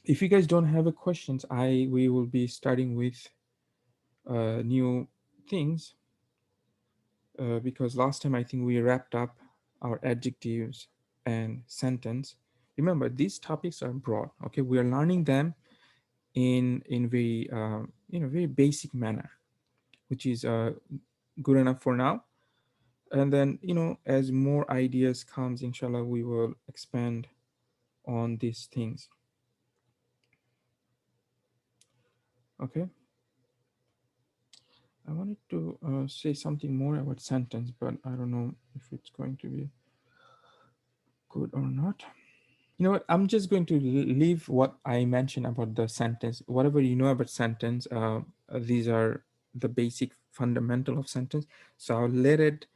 If you guys don't have a questions, we will be starting with new things, because last time I think we wrapped up our adjectives and sentence. Remember, these topics are broad. Okay, we are learning them in very very basic manner, which is good enough for now. And then as more ideas comes, inshallah, we will expand on these things. Okay. I wanted to say something more about sentence, but I don't know if it's going to be good or not. You know what? I'm just going to leave what I mentioned about the sentence. Whatever you know about sentence, these are the basic fundamental of sentence. So I'll let it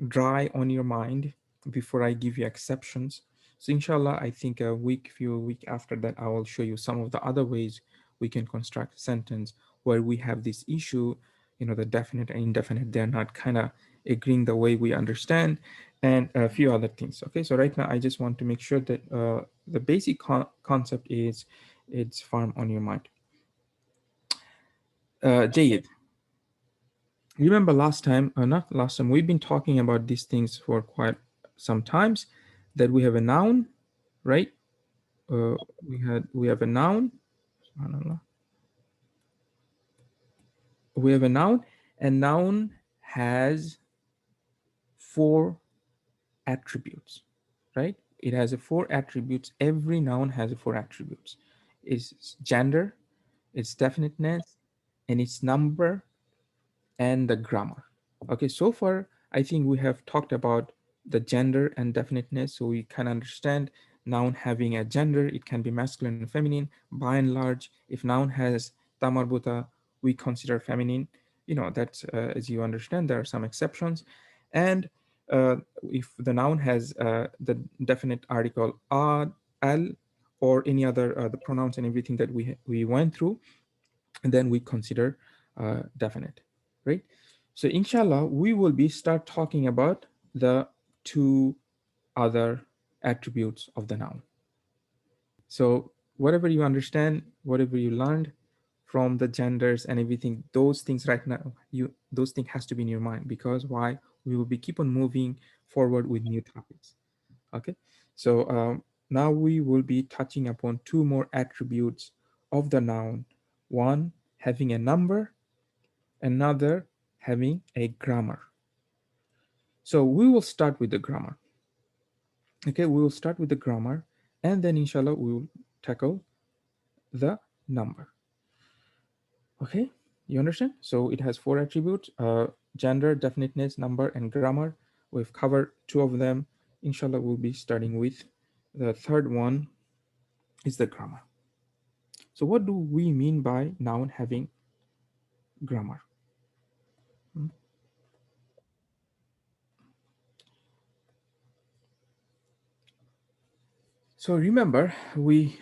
dry on your mind before I give you exceptions. So inshallah, I think few week after that, I will show you some of the other ways we can construct a sentence where we have this issue, the definite and indefinite, they're not kind of agreeing the way we understand, and a few other things. Okay, so right now I just want to make sure that the basic concept is it's firm on your mind. Jayed, remember last time, not last time, we've been talking about these things for quite some times, that we have a noun, right? uh, we have a noun. Subhanallah. We have a noun, and noun has four attributes, right? It has a four attributes. Every noun has a four attributes. It's gender, its definiteness, and its number, and the grammar. Okay, so far I think we have talked about the gender and definiteness, so we can understand noun having a gender. It can be masculine and feminine. By and large, if noun has tamarbuta, we consider feminine. That's as you understand, there are some exceptions. And if the noun has the definite article ad, al, or any other the pronouns and everything that we went through, and then we consider definite, right? So inshallah, we will be start talking about the two other attributes of the noun. So whatever you understand, whatever you learned from the genders and everything, those things right now, those things has to be in your mind, because why? We will be keep on moving forward with new topics. Okay, so now we will be touching upon two more attributes of the noun. One having a number, another having a grammar. So we will start with the grammar. Okay, we will start with the grammar, and then inshallah we will tackle the number. Okay, you understand? So it has four attributes: gender, definiteness, number, and grammar. We've covered two of them. Inshallah, we'll be starting with the third one, is the grammar. So what do we mean by noun having grammar? Hmm? So remember,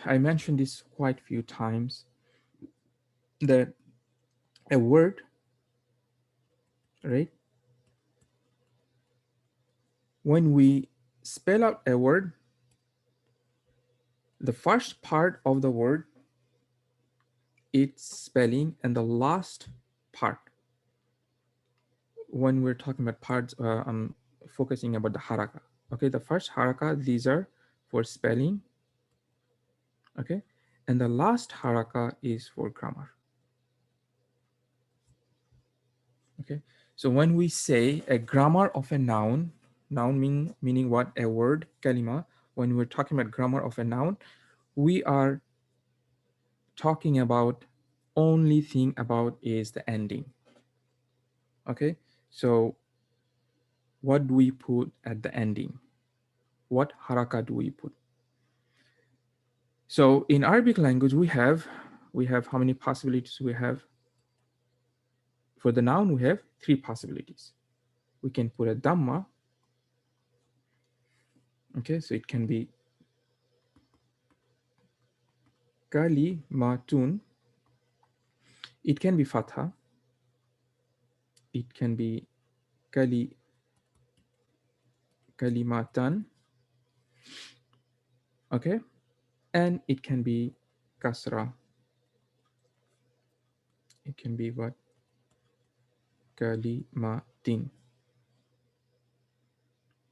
I mentioned this quite a few times, that a word, right? When we spell out a word, the first part of the word, its spelling, and the last part, when we're talking about parts, I'm focusing about the haraka. Okay, the first haraka, these are for spelling. Okay, and the last haraka is for grammar. Okay, so when we say a grammar of a noun, meaning what? A word, kalima. When we're talking about grammar of a noun, we are talking about only thing about is the ending. Okay, so what do we put at the ending? What haraka do we put? So in Arabic language, we have how many possibilities we have? For the noun, we have three possibilities. We can put a dhamma. Okay, so it can be kalimatun. It can be fatha. It can be kali kalimatan. Okay, and it can be kasra. It can be what? Kalimatin.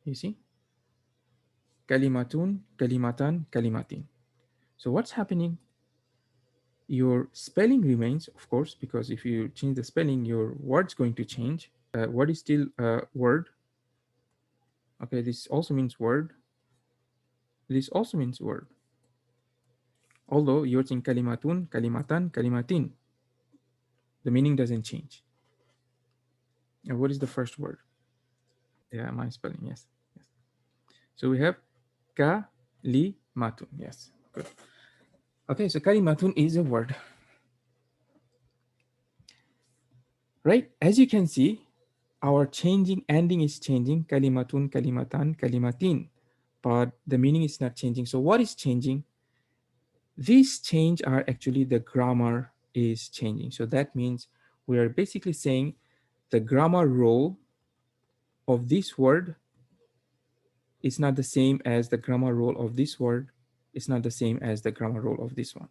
You see? Kalimatun, kalimatan, kalimatin. So what's happening? Your spelling remains, of course, because if you change the spelling, your word's going to change. Word is still word. Okay, this also means word. This also means word. Although you're saying kalimatun, kalimatan, kalimatin, the meaning doesn't change. And what is the first word? Yeah, my spelling, yes. Yes. So we have kalimatun. Yes, good. Okay, so kalimatun is a word, right? As you can see, our changing ending is changing. Kalimatun, kalimatan, kalimatin. But the meaning is not changing. So what is changing? These change are actually the grammar is changing. So that means we are basically saying the grammar role of this word is not the same as the grammar role of this word. It's not the same as the grammar role of this one.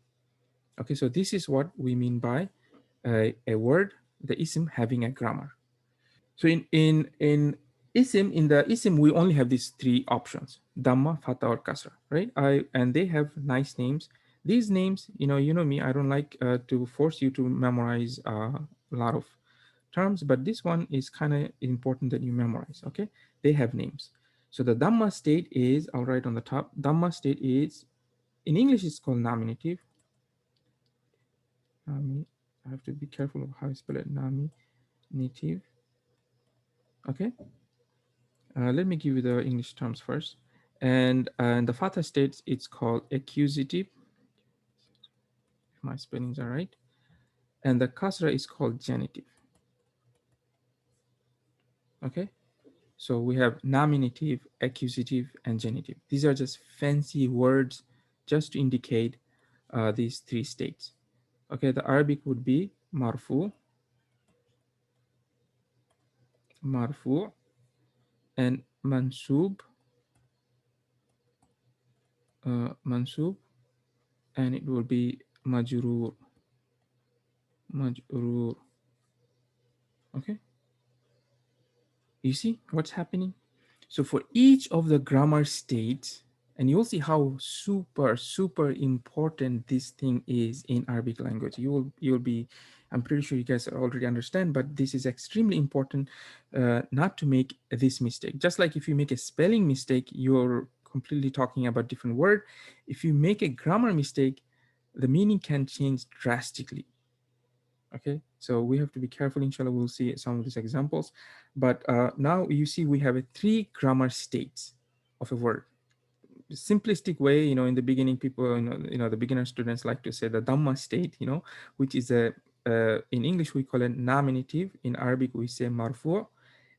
Okay, so this is what we mean by a word, the ism having a grammar. So in isim, in the isim, we only have these three options: Dhamma, Fatha, or Kasra, right? And they have nice names. These names, you know me, I don't like to force you to memorize a lot of terms, but this one is kind of important that you memorize. Okay, they have names. So the Dhamma state is, I'll write on the top. Dhamma state is, in English, it's called nominative. I have to be careful of how I spell it. Nominative. Okay. Let me give you the English terms first. And the Fatha states it's called accusative, if my spellings are right. And the Kasra is called genitive. Okay? So we have nominative, accusative, and genitive. These are just fancy words just to indicate these three states. Okay, the Arabic would be marfu, marfu, and mansub, mansub, and it will be majrur, majrur. Okay, you see what's happening? So for each of the grammar states, and you'll see how super important this thing is in Arabic language. You'll be, I'm pretty sure you guys already understand, but this is extremely important not to make this mistake. Just like if you make a spelling mistake, you're completely talking about different word. If you make a grammar mistake, the meaning can change drastically. Okay, so we have to be careful. Inshallah, we'll see some of these examples. But now you see we have a three grammar states of a word. The simplistic way, in the beginning, people, the beginner students like to say the Dhamma state, which is in English we call it nominative. In Arabic we say marfu.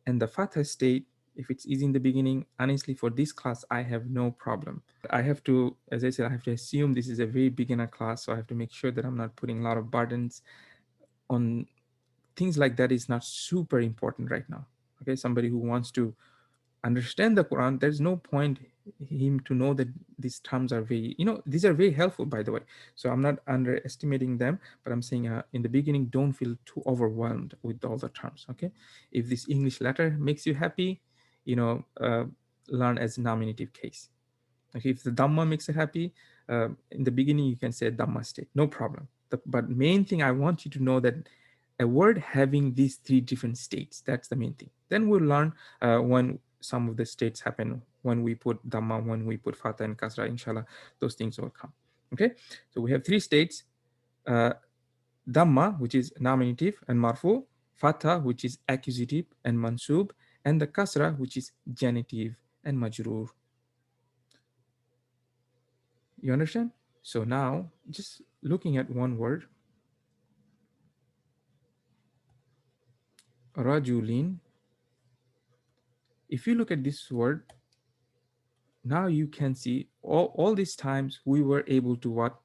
And the Fatha state, if it's easy in the beginning, honestly, for this class, I have no problem. I have to, as I said, I have to assume this is a very beginner class, so I have to make sure that I'm not putting a lot of burdens on things like that. Is not super important right now. Okay, somebody who wants to understand the Quran, there's no point him to know that these terms are very, these are very helpful, by the way. So I'm not underestimating them, but I'm saying in the beginning, don't feel too overwhelmed with all the terms. Okay, if this English letter makes you happy, learn as nominative case. Okay, if the Dhamma makes it happy, in the beginning you can say Dhamma state, no problem. But main thing I want you to know that a word having these three different states, that's the main thing. Then we'll learn when some of the states happen, when we put Dhamma, when we put Fatha and Kasra, inshallah, those things will come. Okay, so we have three states, uh, Dhamma, which is nominative and marfu, Fatha, which is accusative and mansub, and the Kasra, which is genitive and majrur. You understand? So now, just looking at one word, rajulin. If you look at this word, now you can see all these times we were able to what?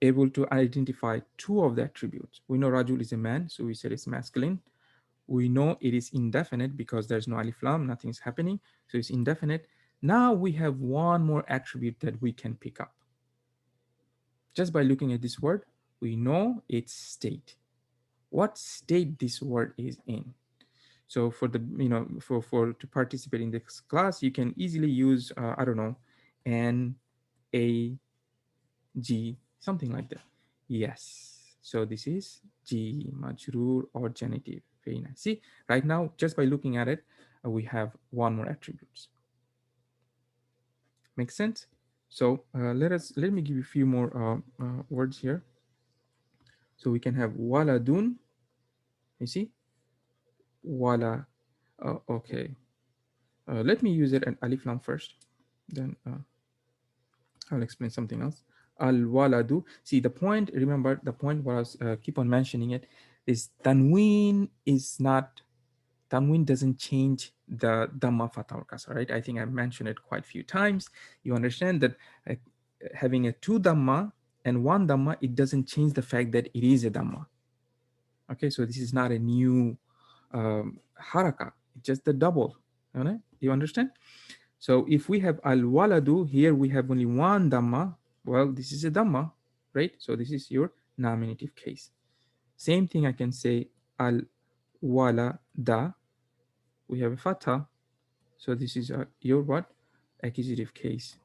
Able to identify two of the attributes. We know Rajul is a man, so we said it's masculine. We know it is indefinite because there's no alif lam, nothing is happening, so it's indefinite. Now we have one more attribute that we can pick up. Just by looking at this word, we know its state. What state this word is in. So for the for to participate in this class, you can easily use I don't know, N, A, G, something like that. Yes. So this is G, majrur or genitive. Very nice. See, right now, just by looking at it, we have one more attributes. Make sense? So let me give you a few more words here. So we can have waladun. You see, wala. Okay. Let me use it an alif lam first. Then I'll explain something else. Al waladu. See the point. Remember the point was keep on mentioning it. Is tanween is not tanween doesn't change the dhamma fatha or kasra, right? I think I mentioned it quite a few times. You understand that uh, having a two dhamma and one dhamma, it doesn't change the fact that it is a dhamma. Okay, so this is not a new haraka. It's just the double. You understand? So if we have al waladu here, we have only one dhamma. Well, this is a dhamma, right? So this is your nominative case. Same thing I can say al walada. We have a fatha. So this is your what? Accusative case.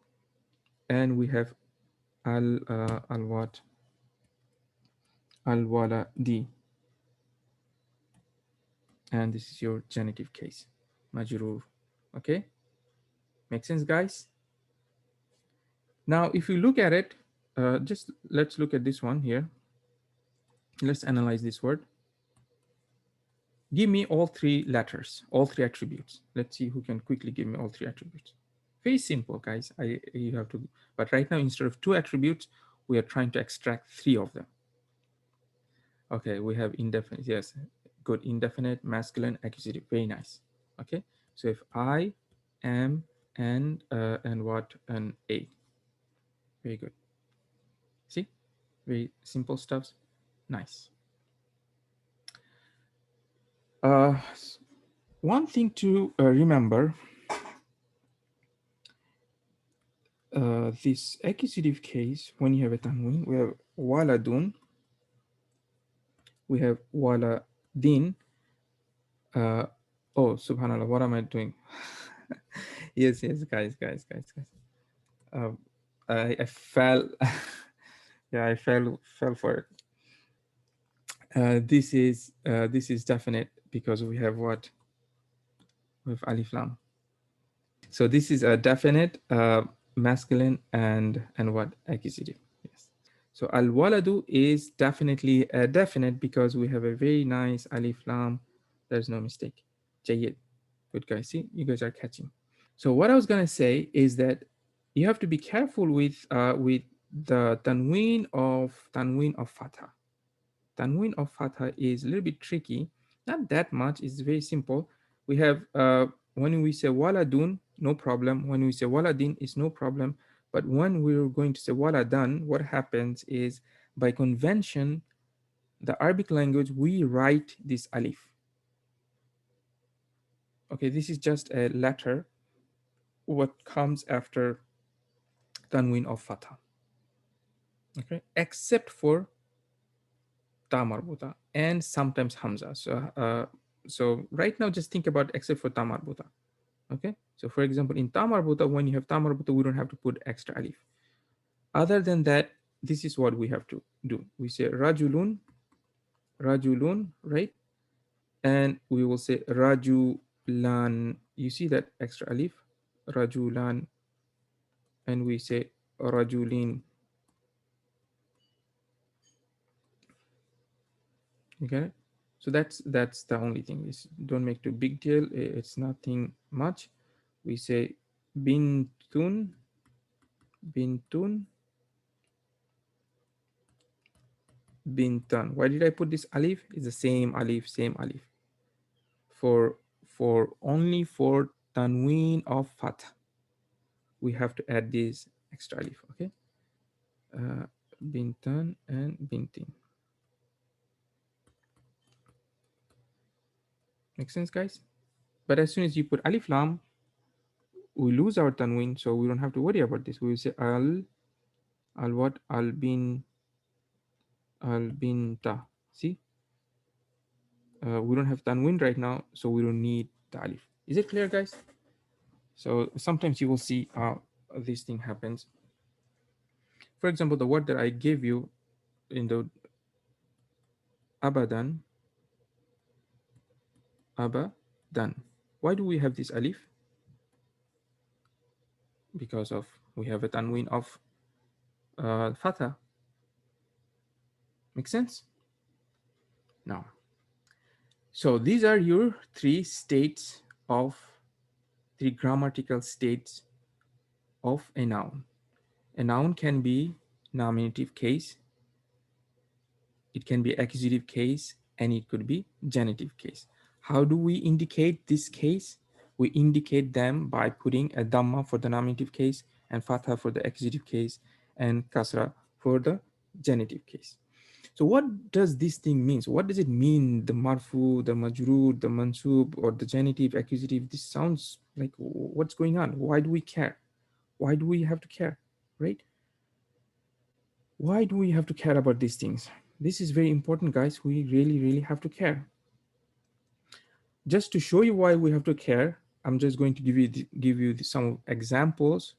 And we have al what? Al waladi. And this is your genitive case. Majrur. Okay? Make sense, guys? Now, if you look at it, just let's look at this one here. Let's analyze this word. Give me all three letters, all three attributes. Let's see who can quickly give me all three attributes. Very simple, guys. You have to, but right now, instead of two attributes, we are trying to extract three of them. Okay, we have indefinite. Yes, good. Indefinite, masculine, accusative. Very nice. Okay, so if I am and what an a. Very good. See, very simple stuff. Nice. Uh, one thing to remember, this accusative case, when you have a tanween, we have waladun, we have waladin. Oh, subhanallah, what am I doing? Yes, guys. Uh, I fell. Yeah, I fell for it. This is definite because we have what? We have alif lam. So this is a definite masculine and what? Accusative. Yes. So al waladu is definitely a definite because we have a very nice alif lam. There's no mistake. Jayyid. Good guys. See, you guys are catching. So what I was gonna say is that you have to be careful with the tanween of fatha. Tanween of fatha is a little bit tricky. Not that much. It's very simple. We have when we say waladun, no problem. When we say waladin, it's no problem. But when we're going to say waladan, what happens is by convention, the Arabic language, we write this alif. Okay, this is just a letter. What comes after tanween of fatha? Okay, except for ta marbuta and sometimes hamza. So right now, just think about except for ta marbuta. Okay, so for example, in ta marbuta, when you have ta marbuta, we don't have to put extra alif. Other than that, this is what we have to do. We say rajulun, rajulun, right? And we will say rajulan. You see that extra alif, rajulan, and we say rajulin. Okay, so that's the only thing. Is don't make too big deal. It's nothing much. We say bintun, bintun, bintan. Why did I put this alif? It's the same alif, same alif. For only for tanween of fath, we have to add this extra alif. Okay, bintan and bintin. Make sense, guys? But as soon as you put alif lam, we lose our tanween, so we don't have to worry about this. We will say al Al what? Albinta. See, we don't have tanwin right now, so we don't need the alif. Is it clear, guys? So sometimes you will see this thing happens. For example, the word that I gave you in the abadan, abadan. Why do we have this alif? Because of we have a tanwin of fatha. Make sense? Now, so these are your three grammatical states of a noun. A noun can be nominative case, it can be accusative case, and it could be genitive case. How do we indicate this case? We indicate them by putting a dhamma for the nominative case and fatha for the accusative case and kasra for the genitive case. So what does this thing mean? So what does it mean? The marfu, the majrur, the mansub, or the genitive, accusative? This sounds like what's going on? Why do we care? Why do we have to care? Right? Why do we have to care about these things? This is very important, guys. We really, really have to care. Just to show you why we have to care, I'm just going to give you some examples.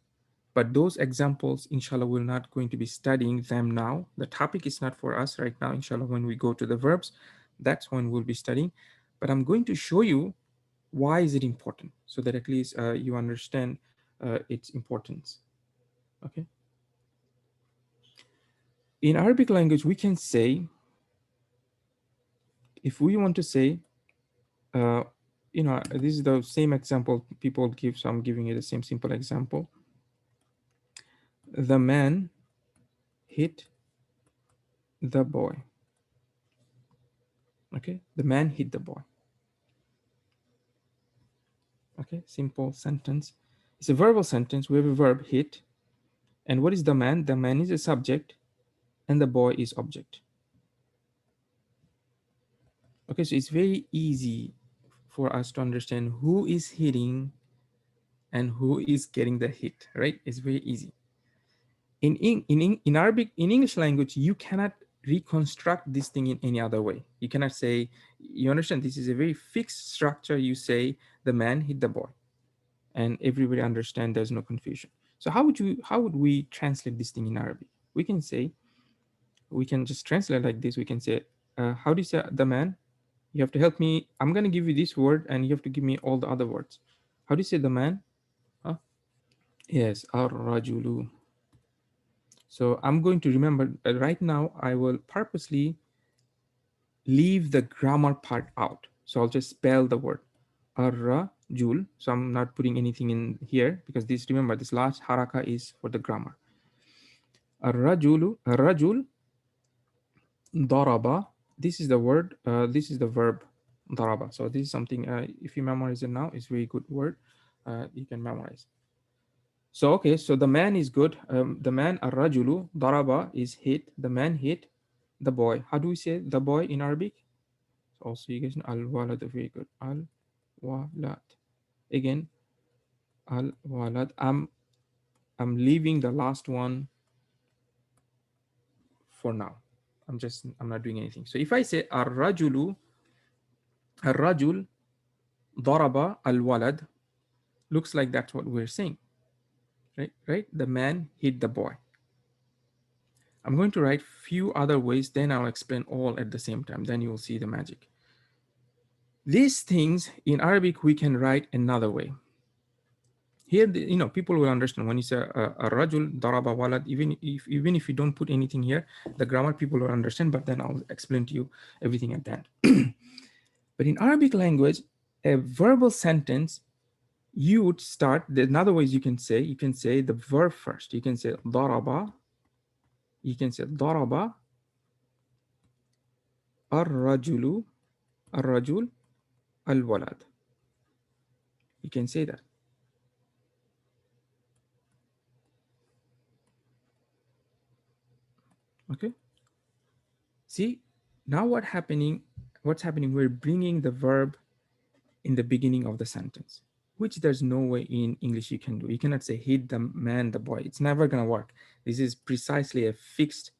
But those examples, inshallah, we're not going to be studying them now. The topic is not for us right now. Inshallah, when we go to the verbs, that's when we'll be studying. But I'm going to show you why is it important, so that at least you understand its importance. Okay. In Arabic language, we can say, if we want to say, uh, this is the same example people give, so I'm giving you the same simple example. The man hit the boy. Okay, the man hit the boy. Okay, simple sentence. It's a verbal sentence. We have a verb hit. And what is the man? The man is a subject and the boy is object. Okay, so it's very easy for us to understand who is hitting and who is getting the hit, right? It's very easy. In Arabic, in English language, you cannot reconstruct this thing in any other way. You cannot say, you understand, this is a very fixed structure. You say the man hit the boy and everybody understand, there's no confusion. So how would we translate this thing in Arabic? We can say, we can just translate like this. We can say, how do you say the man? You have to help me. I'm going to give you this word and you have to give me all the other words. How do you say the man? Huh? Yes, ar-rajulu. So I'm going to remember right now, I will purposely leave the grammar part out. So I'll just spell the word ar-rajul. So I'm not putting anything in here because this, remember, this last haraka is for the grammar. Ar-rajulu, ar-rajul, daraba. This is the word, this is the verb daraba. So this is something, if you memorize it now, it's a very good word. You can memorize. So, okay, so the man is good. The man, ar-rajulu, daraba is hit. The man hit the boy. How do we say the boy in Arabic? So also you guys know al-walad, very good. Al-walad. Again, al-walad. I'm leaving the last one for now. I'm not doing anything. So if I say ar-rajulu, ar-rajul daraba al-walad, looks like that's what we're saying. Right? The man hit the boy. I'm going to write few other ways, then I'll explain all at the same time. Then you will see the magic. These things in Arabic, we can write another way. Here, people will understand when you say a rajul daraba walad, even if you don't put anything here, the grammar people will understand, but then I'll explain to you everything at that. But in Arabic language, a verbal sentence, you would start, there's another ways you can say the verb first. You can say daraba, ar-rajulu, ar-rajul, al-walad. You can say that. Okay. See, now what's happening, we're bringing the verb in the beginning of the sentence. which there's no way in English you can do. You cannot say hit the man, the boy. It's never gonna work. This is precisely a fixed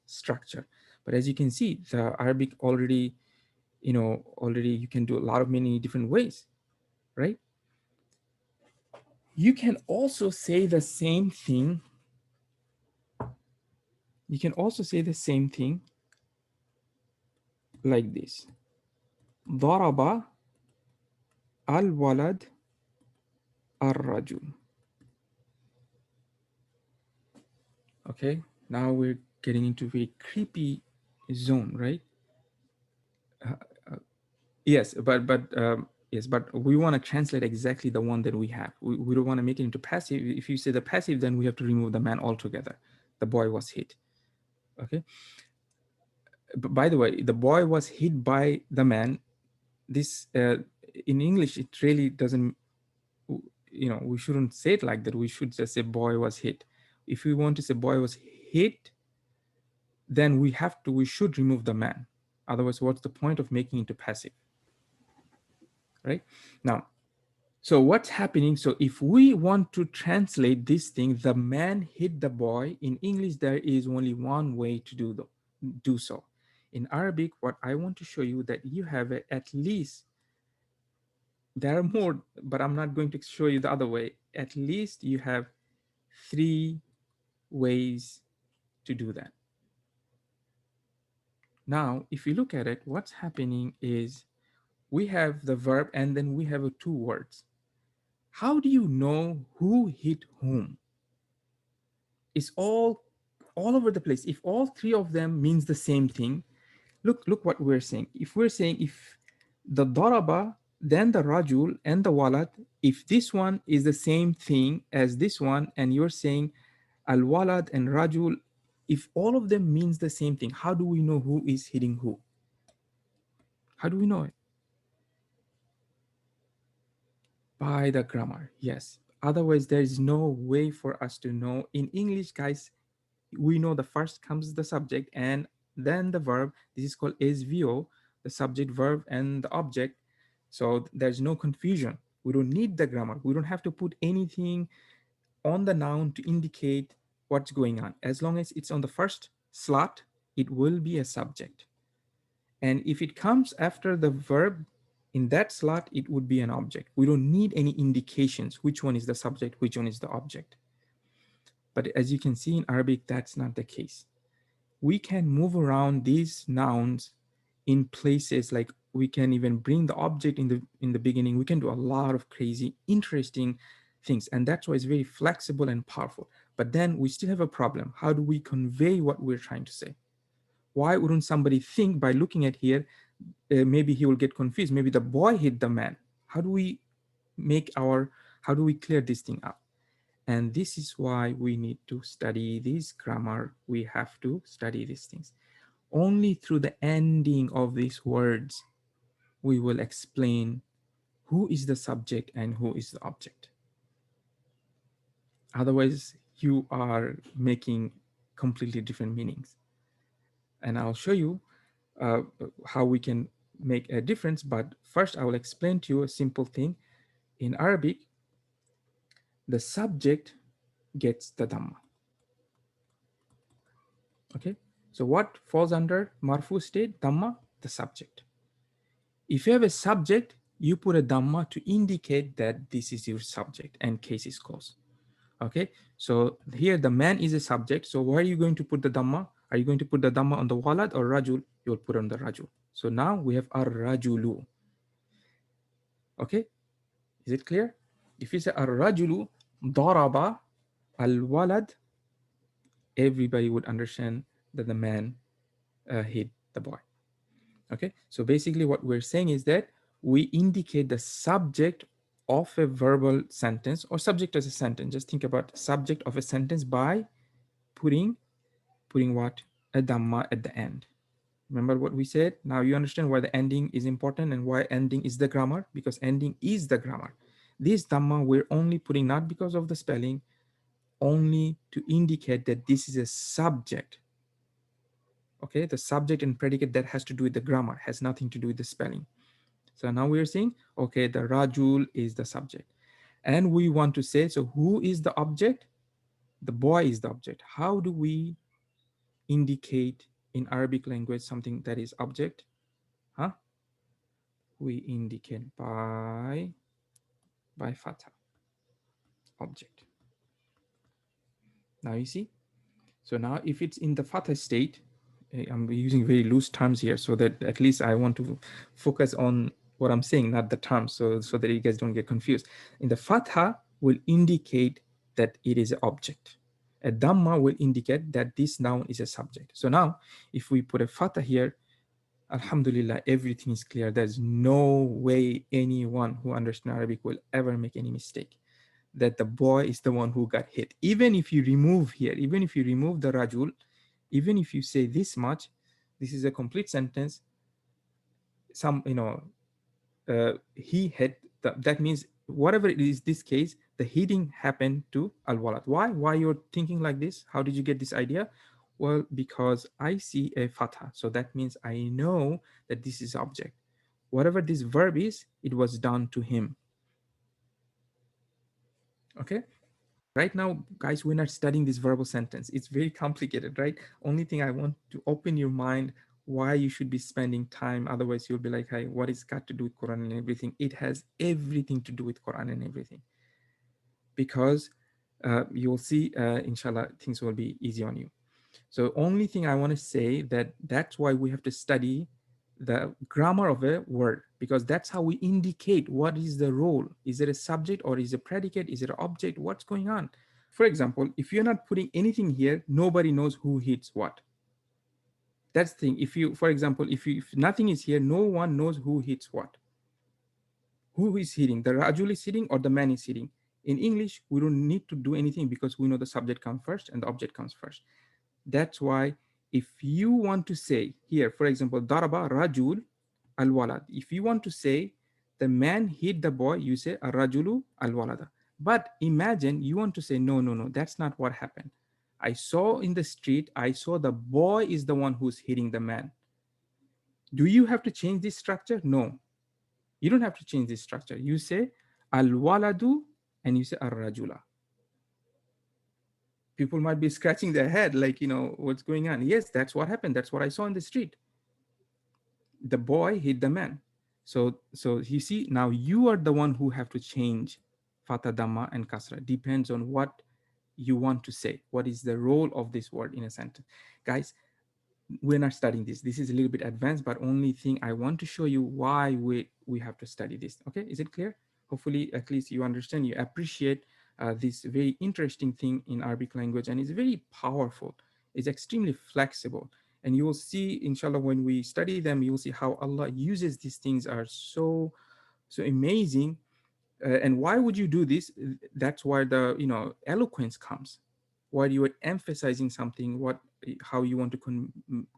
structure. But as you can see, the Arabic already, already you can do a lot of many different ways, right? You can also say the same thing. You can also say the same thing like this. ضرب الولد الرجل. Okay, now we're getting into a very creepy zone, right? Uh, yes, but we want to translate exactly the one that we have. We don't want to make it into passive. If you say the passive, then we have to remove the man altogether. The boy was hit. Okay. But by the way, the boy was hit by the man. This in English, it really doesn't. We shouldn't say it like that. We should just say boy was hit. If we want to say boy was hit, then we should remove the man. Otherwise, what's the point of making it to passive, right? Now, so what's happening? So if we want to translate this thing, the man hit the boy, in English, there is only one way to do so. In Arabic, what I want to show you that you have at least, there are more, but I'm not going to show you the other way. At least you have 3 ways to do that. Now, if you look at it, what's happening is we have the verb and then we have 2 words. How do you know who hit whom? It's all over the place. If all 3 of them means the same thing, look what we're saying. If we're saying if the daraba, then the rajul and the walad, if this one is the same thing as this one, and you're saying al walad and rajul, if all of them means the same thing, how do we know who is hitting who? How do we know it? By the grammar, yes. Otherwise, there is no way for us to know. In English, guys, we know the first comes the subject and then the verb. This is called SVO, the subject, verb, and the object. So there's no confusion. We don't need the grammar. We don't have to put anything on the noun to indicate what's going on. As long as it's on the first slot, it will be a subject. And if it comes after the verb in that slot, it would be an object. We don't need any indications which one is the subject, which one is the object. But as you can see in Arabic, that's not the case. We can move around these nouns in places, like we can even bring the object in the beginning. We can do a lot of crazy, interesting things. And that's why it's very flexible and powerful. But then we still have a problem. How do we convey what we're trying to say? Why wouldn't somebody think by looking at here, maybe he will get confused. Maybe the boy hit the man. How do we how do we clear this thing up? And this is why we need to study this grammar. We have to study these things. Only through the ending of these words, we will explain who is the subject and who is the object. Otherwise, you are making completely different meanings. And I'll show you uh, how we can make a difference. But first, I will explain to you a simple thing. In Arabic, the subject gets the dhamma. Okay, so what falls under marfu state? Dhamma, the subject. If you have a subject, you put a dhamma to indicate that this is your subject and case is closed. Okay, so here the man is a subject. So where are you going to put the dhamma? Are you going to put the dhamma on the walad or rajul? You'll put on the rajul. So now we have ar-rajulu. Okay, is it clear? If you say ar-rajulu daraba al-walad, everybody would understand that the man hit the boy. Okay, so basically what we're saying is that we indicate the subject of a verbal sentence or subject as a sentence. Just think about subject of a sentence by putting what? A dhamma at the end. Remember what we said? Now you understand why the ending is important and why ending is the grammar, because ending is the grammar. This dhamma we're only putting not because of the spelling, only to indicate that this is a subject. Okay, the subject and predicate that has to do with the grammar, has nothing to do with the spelling. So now we are saying, okay, the rajul is the subject. And we want to say, so who is the object? The boy is the object. How do we indicate in Arabic language something that is object? Huh? We indicate by fatha, object. Now you see. So now if it's in the fatha state, I'm using very loose terms here so that at least I want to focus on what I'm saying, not the terms, so that you guys don't get confused. In the fatha will indicate that it is an object. A dhamma will indicate that this noun is a subject. So now if we put a fatha here, alhamdulillah, everything is clear. There's no way anyone who understands Arabic will ever make any mistake that the boy is the one who got hit. Even if you remove here, even if you remove the rajul, even if you say this much, this is a complete sentence. Some, he hit. That means whatever it is, this case, the hitting happened to al walad. Why you're thinking like this? How did you get this idea? Well, because I see a fatha, so that means I know that this is object. Whatever this verb is, it was done to him. Okay. Right now, guys, we're not studying this verbal sentence. It's very complicated, right? Only thing I want to open your mind why you should be spending time. Otherwise, you'll be like, hey, what is got to do with Quran and everything? It has everything to do with Quran and everything. Because you'll see, inshallah, things will be easy on you. So only thing I want to say that's why we have to study the grammar of a word, because that's how we indicate what is the role. Is it a subject or is it a predicate? Is it an object? What's going on? For example, if you're not putting anything here, nobody knows who hits what. That's the thing. If you, for example, if nothing is here, no one knows who hits what. Who is hitting? The rajul is hitting or the man is hitting? In English, we don't need to do anything because we know the subject comes first and the object comes first. That's why if you want to say here, for example, daraba rajul al walad. If you want to say the man hit the boy, you say a rajulu al walada. But imagine you want to say no, no, no, that's not what happened. I saw in the street, I saw the boy is the one who's hitting the man. Do you have to change this structure? No, you don't have to change this structure. You say al waladu and you say al rajula. People might be scratching their head like, what's going on? Yes, that's what happened. That's what I saw in the street. The boy hit the man. So you see, now you are the one who have to change fata, dhamma, and kasra. Depends on what you want to say. What is the role of this word in a sentence? Guys, we're not studying this. This is a little bit advanced, but only thing I want to show you why we have to study this. Okay, is it clear? Hopefully, at least you understand, you appreciate this very interesting thing in Arabic language, and it's very powerful. It's extremely flexible, and you will see, inshallah, when we study them, you will see how Allah uses these things are so amazing. And why would you do this? That's why the eloquence comes, while you are emphasizing something, how you want to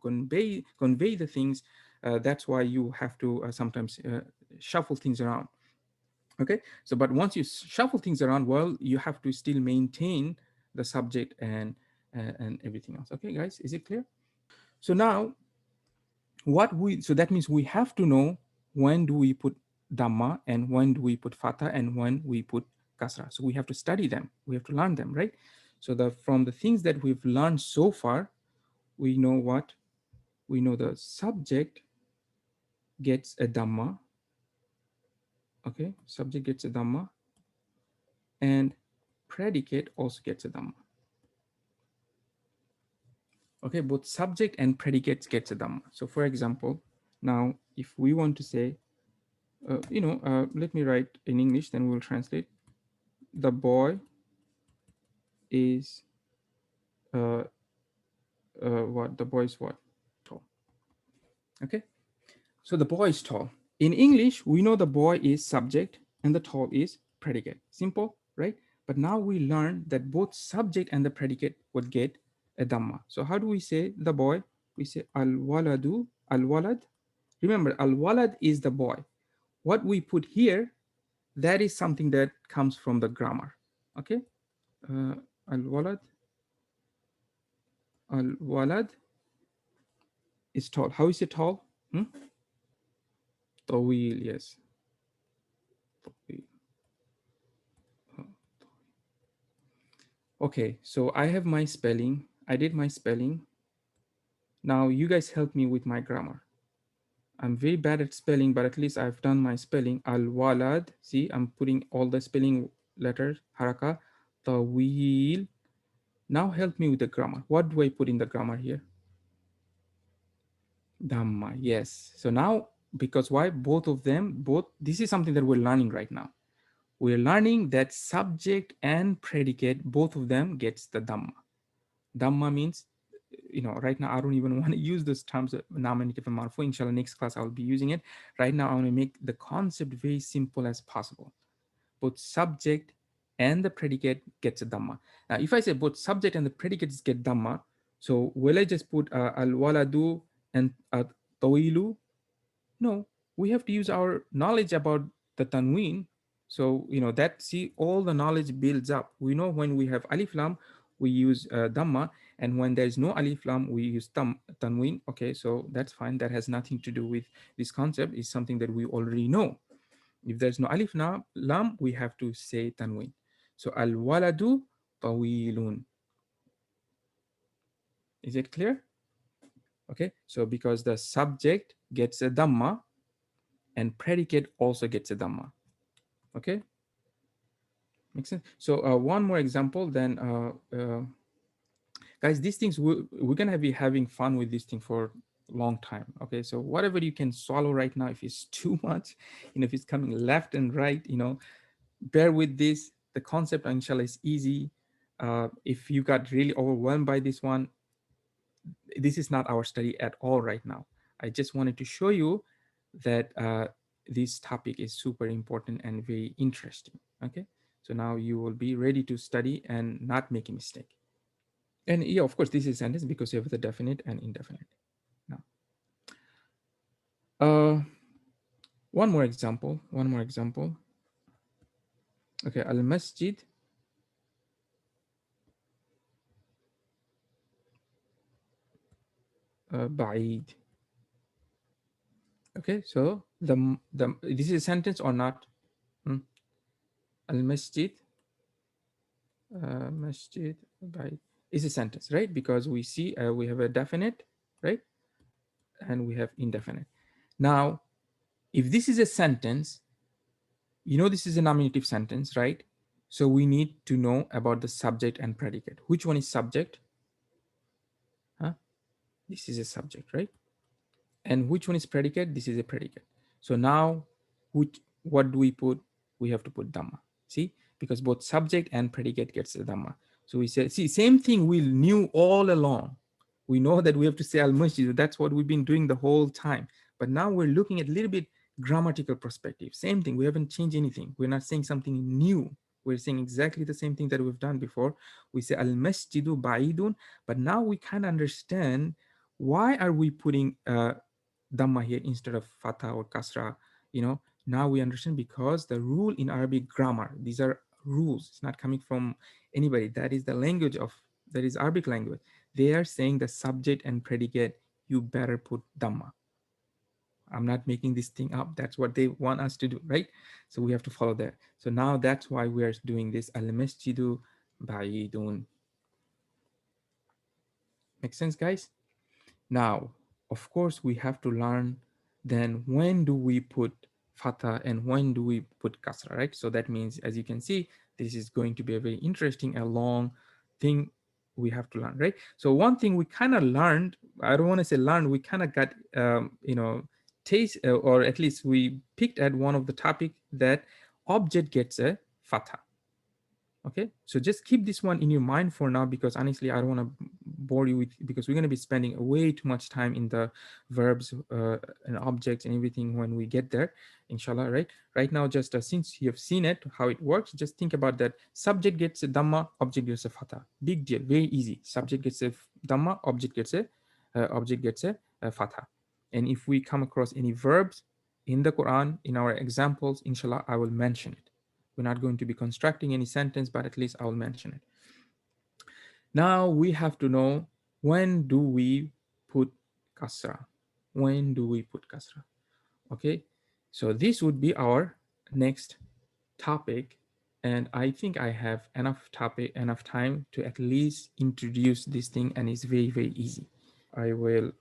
convey the things. That's why you have to sometimes shuffle things around. Okay, so but once you shuffle things around, well, you have to still maintain the subject and everything else. Okay, guys, is it clear? So now so that means we have to know when do we put dhamma and when do we put fatha and when we put kasra. So we have to study them, we have to learn them, right? So from the things that we've learned so far, we know what we know: the subject gets a dhamma. Okay, subject gets a dhamma and predicate also gets a dhamma. Okay, both subject and predicate gets a dhamma. So for example, now if we want to say let me write in English, then we'll translate. The boy is what? The boy is what? Tall. Okay. So the boy is tall. In English, we know the boy is subject and the tall is predicate. Simple, right? But now we learn that both subject and the predicate would get a dhamma. So how do we say the boy? We say al-waladu, al-walad. Remember, al-walad is the boy. What we put here, that is something that comes from the grammar. Okay? Al-walad, al-walad is tall. How is it tall? Hmm? طويل, yes. طويل. Okay, so I have my spelling. I did my spelling. Now you guys help me with my grammar. I'm very bad at spelling, but at least I've done my spelling. Al-walad. See, I'm putting all the spelling letters. Haraka. Tawil. Now help me with the grammar. What do I put in the grammar here? Dhamma. Yes. So now, because why? Both of them, both, this is something that we're learning right now. We're learning that subject and predicate, both of them gets the Dhamma. Dhamma means, right now I don't even want to use those terms, nominative and marfu. Inshallah, next class I'll be using it. Right now I want to make the concept very simple as possible. Both subject and the predicate gets a Dhamma. Now, if I say both subject and the predicates get Dhamma, so will I just put al-waladu and tawilu? No, we have to use our knowledge about the tanween. So, that, see, all the knowledge builds up. We know when we have alif lam, we use dhamma, and when there's no alif lam, we use tanween. Okay, so that's fine. That has nothing to do with this concept. It's something that we already know. If there's no alif lam, we have to say tanween. So, al waladu tawilun. Is it clear? Okay, so because the subject gets a dhamma and predicate also gets a dhamma. Okay, makes sense. So one more example, then guys, these things, we're gonna be having fun with this thing for a long time. Okay, so whatever you can swallow right now, if it's too much, if it's coming left and right, bear with this. The concept, inshallah, is easy. If you got really overwhelmed by this one, this is not our study at all right now. I just wanted to show you that this topic is super important and very interesting. Okay, so now you will be ready to study and not make a mistake. And yeah, of course, this is sentence because you have the definite and indefinite. Now, uh, one more example. One more example. Okay, al masjid ba'id. Okay, so the this is a sentence or not? Al masjid masjid ba'id is a sentence, right? Because we see we have a definite, right? And we have indefinite. Now, if this is a sentence, this is a nominative sentence, right? So we need to know about the subject and predicate. Which one is subject? Huh? This is a subject, right? And which one is predicate? This is a predicate. So now, what do we put? We have to put Dhamma. See? Because both subject and predicate gets the Dhamma. So we say, see, same thing we knew all along. We know that we have to say al-masjid. That's what we've been doing the whole time. But now we're looking at a little bit grammatical perspective. Same thing. We haven't changed anything. We're not saying something new. We're saying exactly the same thing that we've done before. We say al-masjidu ba'idun. But now we kind of understand why are we putting dhamma here instead of fatha or kasra. Now we understand, because the rule in Arabic grammar, these are rules. It's not coming from anybody. That is the language that is Arabic language. They are saying the subject and predicate, you better put dhamma. I'm not making this thing up. That's what they want us to do, right? So we have to follow that. So now that's why we are doing this. Al-masjidu ba'idun. Make sense, guys? Now, of course, we have to learn then when do we put fatha and when do we put kasra, right? So that means, as you can see, this is going to be a very interesting and long thing we have to learn, right? So one thing we kind of learned, I don't want to say learned, we kind of got, taste, or at least we picked at one of the topic that object gets a fatha. Okay, so just keep this one in your mind for now, because honestly, I don't want to bore you with, because we're going to be spending way too much time in the verbs and objects and everything when we get there, inshallah, right? Right now, just since you have seen it, how it works, just think about that. Subject gets a dhamma, object gets a fatha. Big deal, very easy. Subject gets a dhamma, object gets a fatha. And if we come across any verbs in the Quran, in our examples, inshallah, I will mention it. We're not going to be constructing any sentence, but at least I'll mention it. Now we have to know, when do we put kasra? When do we put kasra? Okay. So this would be our next topic. And I think I have enough time to at least introduce this thing, and it's very, very easy. I will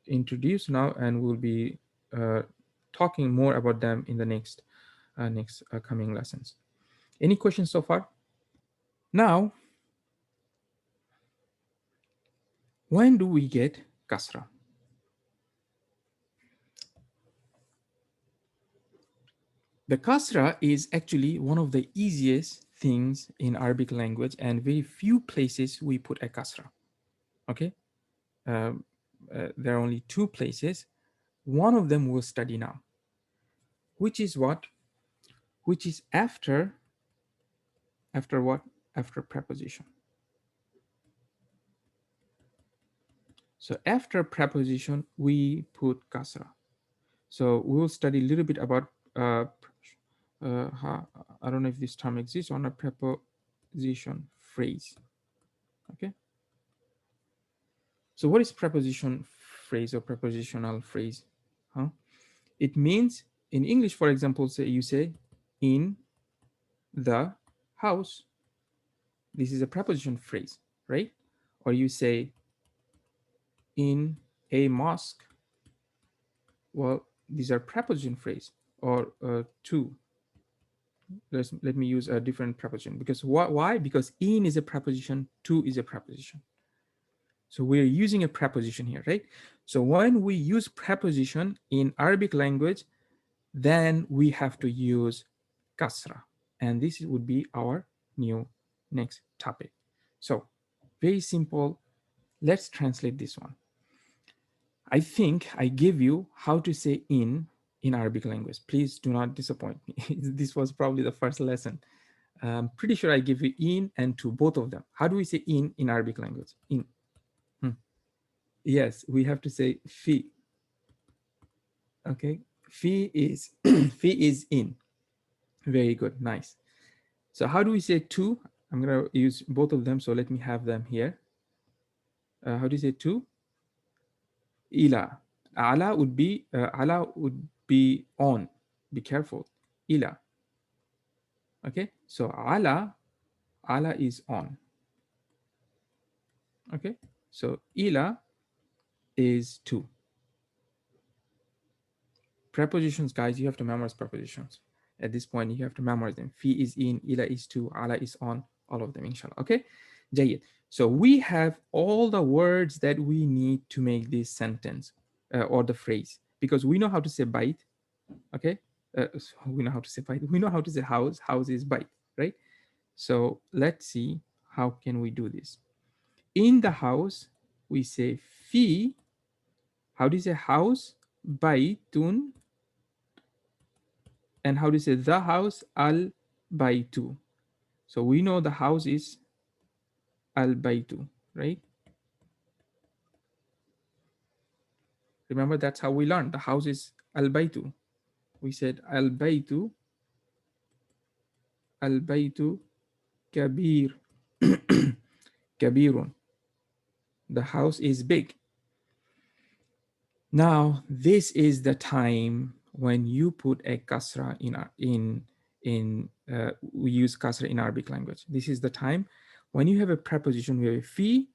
introduce now, and we'll be uh, talking more about them in the next coming lessons. Any questions so far? Now, when do we get kasra? The kasra is actually one of the easiest things in Arabic language, and very few places we put a kasra. Okay, um, there are only two places. One of them we'll study now, which is what? Which is after what? After preposition. So after preposition, we put kasra. So we'll study a little bit about, I don't know if this term exists, on a preposition phrase. Okay. So what is preposition phrase or prepositional phrase? Huh? It means in English, for example, say you say in the house. This is a preposition phrase, right? Or you say in a mosque. Well, these are preposition phrase. Or to. Let me use a different preposition, because why? Because in is a preposition, to is a preposition. So we're using a preposition here, right? So when we use preposition in Arabic language, then we have to use kasra. And this would be our new next topic. So very simple. Let's translate this one. I think I gave you how to say in Arabic language. Please do not disappoint me. This was probably the first lesson. I'm pretty sure I give you in and to, both of them. How do we say in Arabic language? In. Yes, we have to say fi. Okay, fi is fi is in. Very good, nice. So how do we say to? I'm gonna use both of them, so let me have them here. How do you say to? Ila. Ala would be on. Be careful. Ila. Okay, so ala is on. Okay, so ila is to. Prepositions, guys, you have to memorize prepositions. At this point, you have to memorize them. Fi is in, ila is to, ala is on, all of them, inshallah. Okay, Jayid. So we have all the words that we need to make this sentence or the phrase, because we know how to say bait. Okay, we know how to say bait. We know how to say house. House is bait, right? So let's see, how can we do this? In the house, we say fi. How do you say house? Baitun. And how do you say the house? Al baitu. So we know the house is al baitu, right? Remember, that's how we learned. The house is al baitu. We said al baitu kabir. Kabirun. The house is big. Now, this is the time when you put a kasra we use kasra in Arabic language. This is the time when you have a preposition with a fi,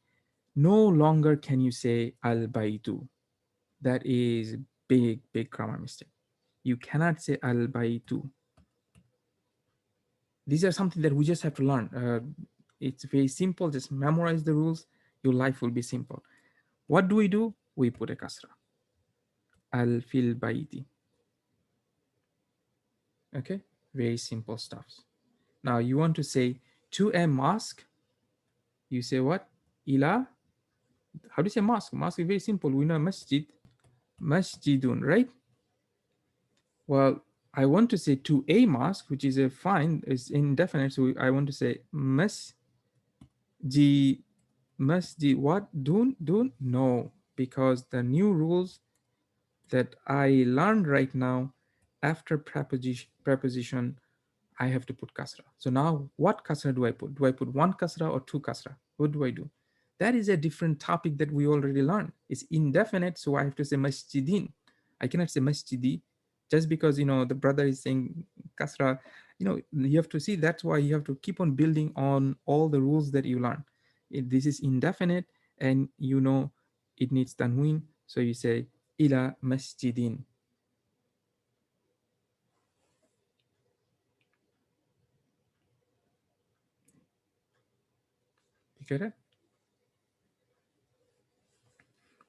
no longer can you say al baitu. That is big grammar mistake. You cannot say al baitu. These are something that we just have to learn. It's very simple. Just memorize the rules. Your life will be simple. What do? We put a kasra. Al fil baiti. Okay, very simple stuff. Now you want to say to a mosque, you say what? Ila. How do you say mosque? Mosque is very simple. We know masjid, masjidun, right? Well, I want to say to a mosque, which is a fine, is indefinite. So I want to say masjid. Masjid what? Dun? No, because the new rules that I learned right now, after preposition, I have to put kasra. So now what kasra do I put? Do I put one kasra or two kasra? What do I do? That is a different topic that we already learned. It's indefinite, so I have to say masjidin. I cannot say masjidi Just because the brother is saying kasra, you have to see, that's why you have to keep on building on all the rules that you learn. This is indefinite, and it needs tanween, so you say ila masjidin. You get it?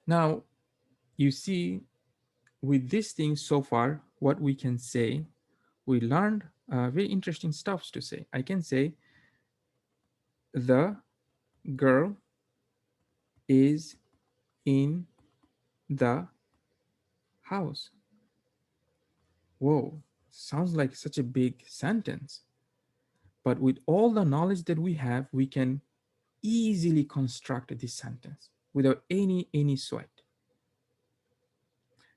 Now you see, with these things so far, what we can say, we learned very interesting stuffs to say. I can say the girl is in the house. Whoa, sounds like such a big sentence. But with all the knowledge that we have, we can easily construct this sentence without any sweat.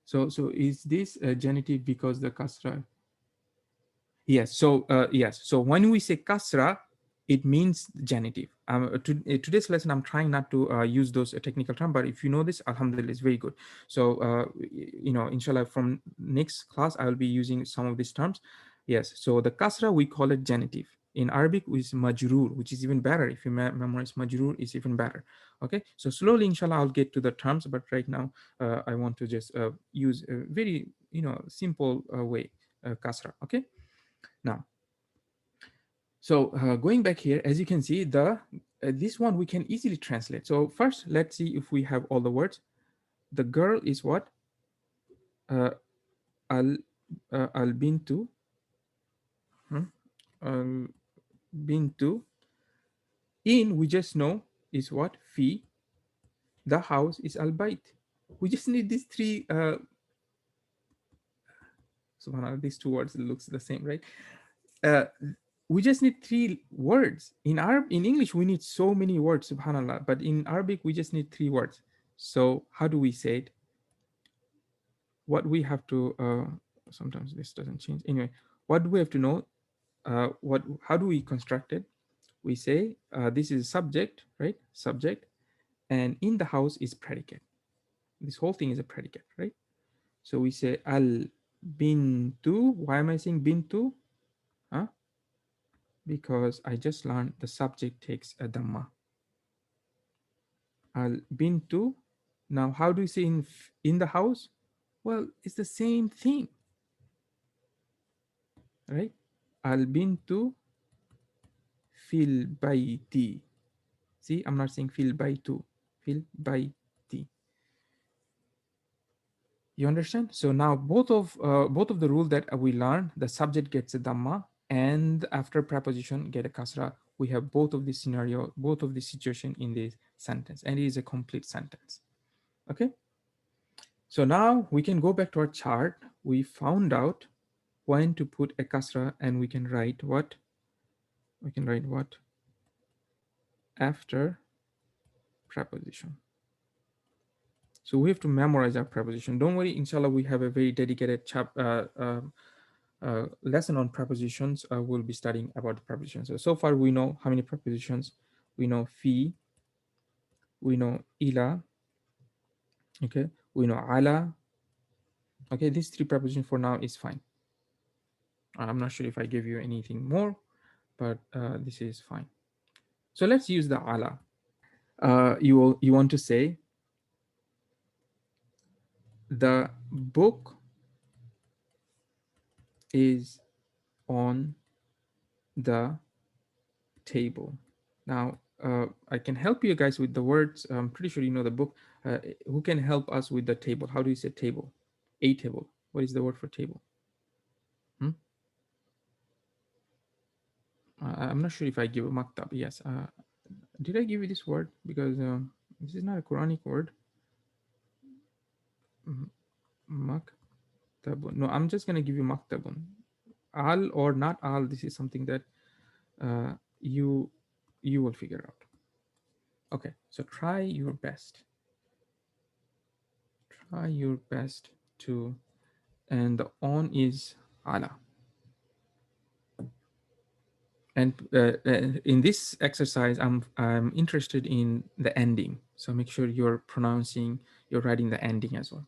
So is this a genitive because the kasra? Yes. Yes. So when we say kasra, it means genitive. Today's lesson, I'm trying not to use those technical terms, but if you know this, alhamdulillah, it's very good. So, inshallah, from next class, I will be using some of these terms. Yes. So the kasra, we call it genitive. In Arabic, is majrur, which is even better. If you memorize majrur, is even better. Okay. So slowly, inshallah, I'll get to the terms, but right now, I want to just use a very, simple way, kasra. Okay. Now, so going back here, as you can see, this one we can easily translate. So first, let's see if we have all the words. The girl is what? Uh, al al bintu. Hmm? Al bintu. In, we just know, is what? Fi. The house is al bait. We just need these three. Subhanallah, these two words looks the same, right? Uh, we just need three words. In English, we need so many words, subhanallah, but in Arabic, we just need three words. So how do we say it? What we have to, sometimes this doesn't change. Anyway, what do we have to know? How do we construct it? We say this is subject, right? Subject, and in the house is predicate. This whole thing is a predicate, right? So we say al bintu. Why am I saying bintu? Huh? Because I just learned the subject takes a dhamma. Al bintu. Now, how do you say in the house? Well, it's the same thing, right? Al bintu fil bayti. See, I'm not saying fil baytu, fil bayti. You understand? So now both of the rule that we learn, the subject gets a dhamma, and after preposition get a kasra. We have both of this scenario, both of the situation in this sentence, and it is a complete sentence. Okay. So now we can go back to our chart. We found out when to put a kasra, and we can write what? We can write what? After preposition. So we have to memorize our preposition. Don't worry, inshallah, we have a very dedicated lesson on prepositions. We'll be studying about the prepositions. So far, we know how many prepositions. We know fi, we know ila, okay, we know ala. Okay, these three prepositions for now is fine. I'm not sure if I give you anything more, but this is fine. So let's use the ala. You want to say the book is on the table. Now, I can help you guys with the words. I'm pretty sure you know the book. Who can help us with the table? How do you say table? A table. What is the word for table? Hmm? I'm not sure if I give a maktab. Yes. Did I give you this word? Because this is not a Quranic word. Maktabun. No, I'm just going to give you maktabun. Al or not al, this is something that uh, you you will figure out. Okay, so try your best. Try your best to, and the on is ala. And in this exercise, I'm interested in the ending. So make sure you're writing the ending as well.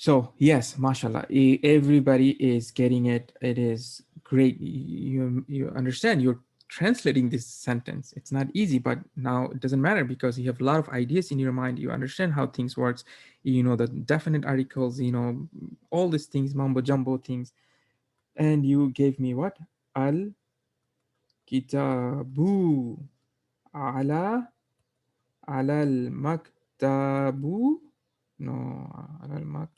So yes, mashallah, everybody is getting it. It is great. You understand. You're translating this sentence. It's not easy, but now it doesn't matter because you have a lot of ideas in your mind. You understand how things works. You know the definite articles. You know all these things, mumbo jumbo things. And you gave me what? Al kitabu ala al maktabu. No, al maktabi.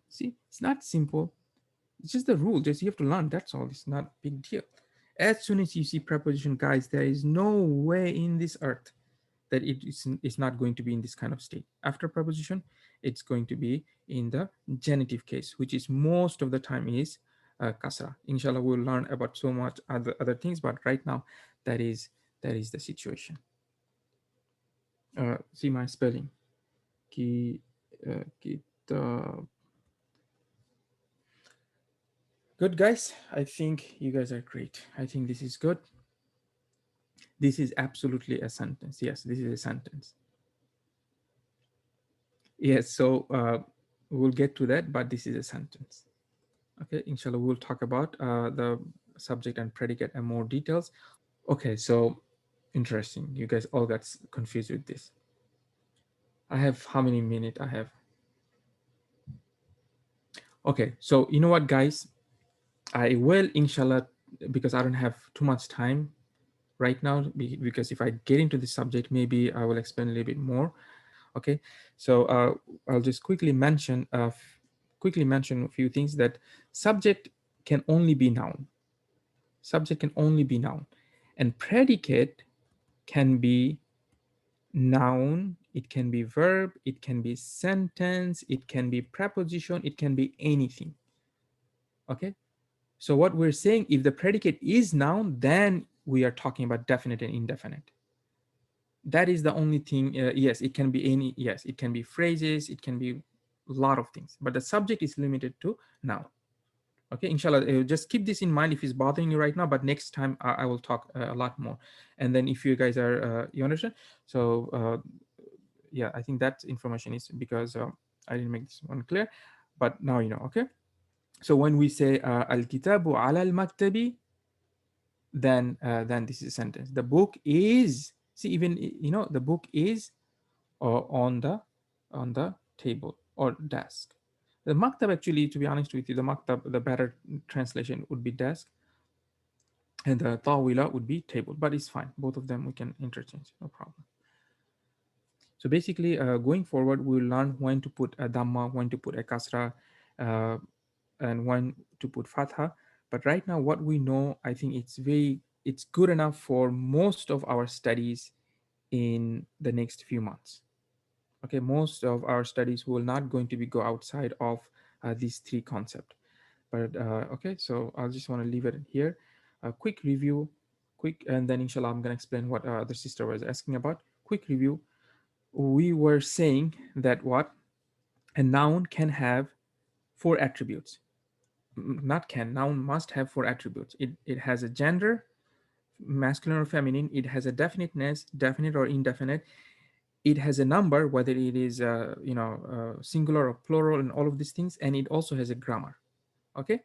See, it's not simple. It's just the rule. Just you have to learn. That's all. It's not a big deal. As soon as you see preposition, guys, there is no way in this earth that it's not going to be in this kind of state. After preposition, it's going to be in the genitive case, which is most of the time is kasra. Inshallah, we'll learn about so much other things, but right now, that is that is the situation. See my spelling. Ki, kitab. Good, guys. I think you guys are great. I think this is good. This is absolutely a sentence. Yes, this is a sentence. Yes, so we'll get to that, but this is a sentence. Okay, inshallah, we'll talk about the subject and predicate and more details. Okay, so interesting. You guys all got confused with this. I have how many minutes I have? Okay, so you know what, guys? I will, inshallah, because I don't have too much time right now, because if I get into the subject, maybe I will explain a little bit more. Okay, so I'll just quickly mention a few things. That subject can only be noun. Subject can only be noun, and predicate can be noun. It can be verb. It can be sentence. It can be preposition. It can be anything. Okay. So what we're saying, if the predicate is noun, then we are talking about definite and indefinite. That is the only thing. Yes, it can be any. Yes, it can be phrases. It can be a lot of things, but the subject is limited to noun. Okay, inshallah, just keep this in mind if it's bothering you right now, but next time I will talk a lot more. And then if you guys are you understand, so yeah, I think that information is because I didn't make this one clear, but now you know. Okay, so when we say al kitabu ala al maktabi, then this is a sentence. The book is, see, even the book is on the table or desk. The maktab, actually, to be honest with you, the maktab, the better translation would be desk, and the tawila would be table, but it's fine. Both of them we can interchange, no problem. So basically, going forward, we'll learn when to put a dhamma, when to put a kasra, uh, and when to put fatha. But right now, what we know, I think it's good enough for most of our studies in the next few months. Okay, most of our studies will not going to be go outside of these three concepts. But okay, so I'll just want to leave it here. A quick review, and then inshallah I'm going to explain what the sister was asking about. Quick review. We were saying that what a noun can have four attributes. Not can, noun must have four attributes. It has a gender, masculine or feminine. It has a definiteness, definite or indefinite. It has a number, whether it is singular or plural, and all of these things. And it also has a grammar. Okay,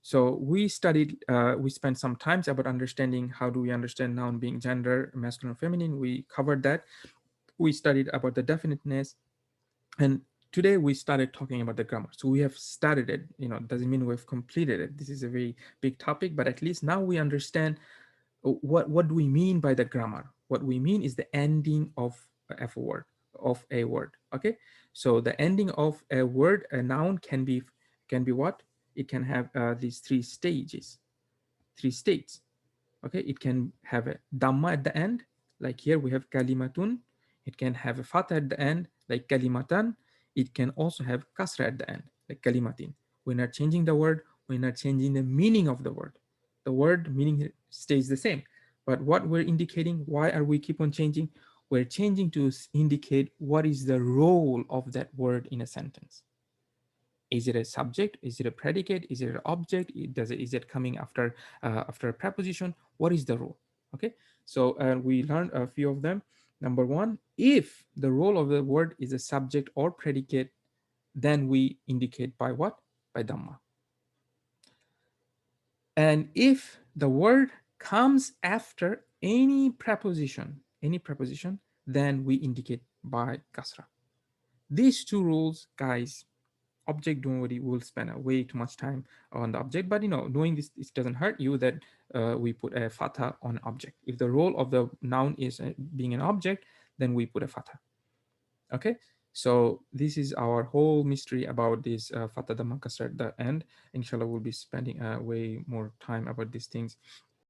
so we spent some time about understanding how do we understand noun being gender, masculine or feminine. We covered that. We studied about the definiteness, and today we started talking about the grammar. So we have started it, doesn't mean we've completed it. This is a very big topic, but at least now we understand what do we mean by the grammar. What we mean is the ending of a word. Okay, so the ending of a word, a noun, can be what? It can have these three states. Okay, it can have a dhamma at the end, like here we have kalimatun. It can have a fatha at the end, like kalimatan. It can also have kasra at the end, like kalimatin. We're not changing the word, we're not changing the meaning of the word. The word meaning stays the same, but what we're indicating, why are we keep on changing? We're changing to indicate what is the role of that word in a sentence. Is it a subject? Is it a predicate? Is it an object? Is it coming after a preposition? What is the role? Okay, so we learned a few of them. Number one, if the role of the word is a subject or predicate, then we indicate by what? By Dhamma. And if the word comes after any preposition, then we indicate by Kasra. These two rules, guys, object, don't worry, we'll spend way too much time on the object, but knowing this, it doesn't hurt you that we put a fatha on object. If the role of the noun is being an object, then we put a fatha. Okay, so this is our whole mystery about this fatha dhamma kasra at the end. Inshallah, we'll be spending way more time about these things